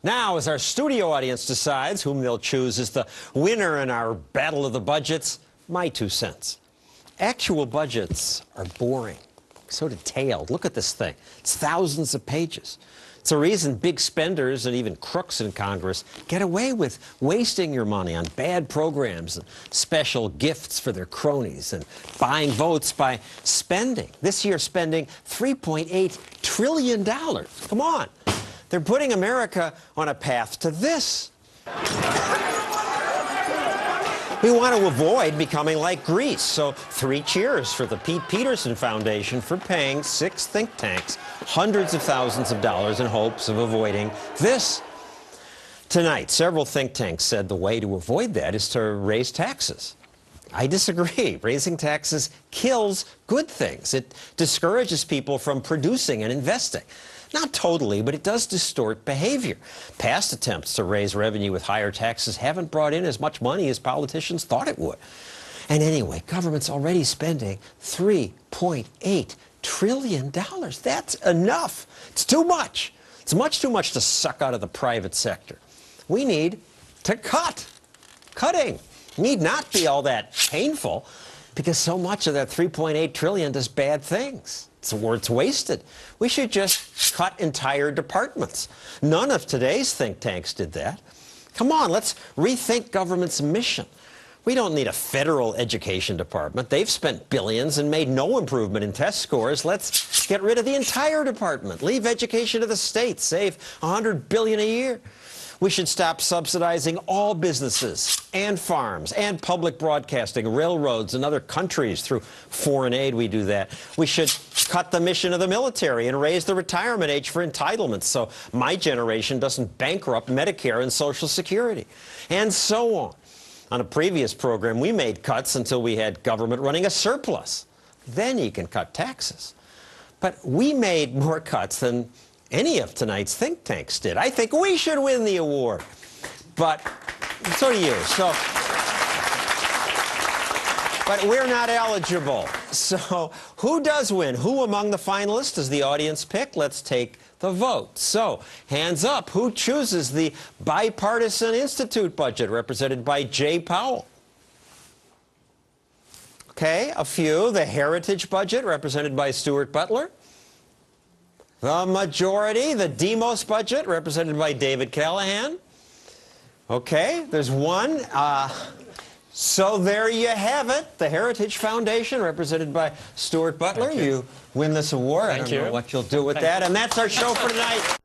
Now, as our studio audience decides whom they'll choose as the winner in our battle of the budgets, my 2 cents. Actual budgets are boring, so detailed. Look at this thing. It's thousands of pages. It's a reason big spenders and even crooks in Congress get away with wasting your money on bad programs and special gifts for their cronies and buying votes by spending. This year, spending $3.8 trillion. Come on. They're putting America on a path to this. We want to avoid becoming like Greece, so 3 cheers for the Pete Peterson Foundation for paying 6 think tanks hundreds of thousands of dollars in hopes of avoiding this. Tonight, several think tanks said the way to avoid that is to raise taxes. I disagree. Raising taxes kills good things. It discourages people from producing and investing. Not totally, but it does distort behavior. Past attempts to raise revenue with higher taxes haven't brought in as much money as politicians thought it would. And anyway, government's already spending $3.8 trillion. That's enough. It's too much. It's much too much to suck out of the private sector. We need to cut. Cutting need not be all that painful because so much of that $3.8 trillion does bad things. It's wasted. We should just cut entire departments. None of today's think tanks did that. Come on, let's rethink government's mission. We don't need a federal education department. They've spent billions and made no improvement in test scores. Let's get rid of the entire department. Leave education to the states. Save $100 billion a year. We should stop subsidizing all businesses and farms and public broadcasting, railroads, and other countries through foreign aid. We do that. We should cut the mission of the military and raise the retirement age for entitlements so my generation doesn't bankrupt Medicare and Social Security, and so on. On a previous program, we made cuts until we had government running a surplus. Then you can cut taxes. But we made more cuts than any of tonight's think tanks did. I think we should win the award. But so do you. But we're not eligible. So who does win? Who among the finalists does the audience pick? Let's take the vote. So hands up. Who chooses the Bipartisan Institute budget represented by Jay Powell? Okay, a few. The Heritage budget represented by Stuart Butler. The majority, the Demos budget, represented by David Callahan. Okay, there's one. So there you have it. The Heritage Foundation, represented by Stuart Butler. You win this award. Thank you. I don't know what you'll do with that. And that's our show for tonight.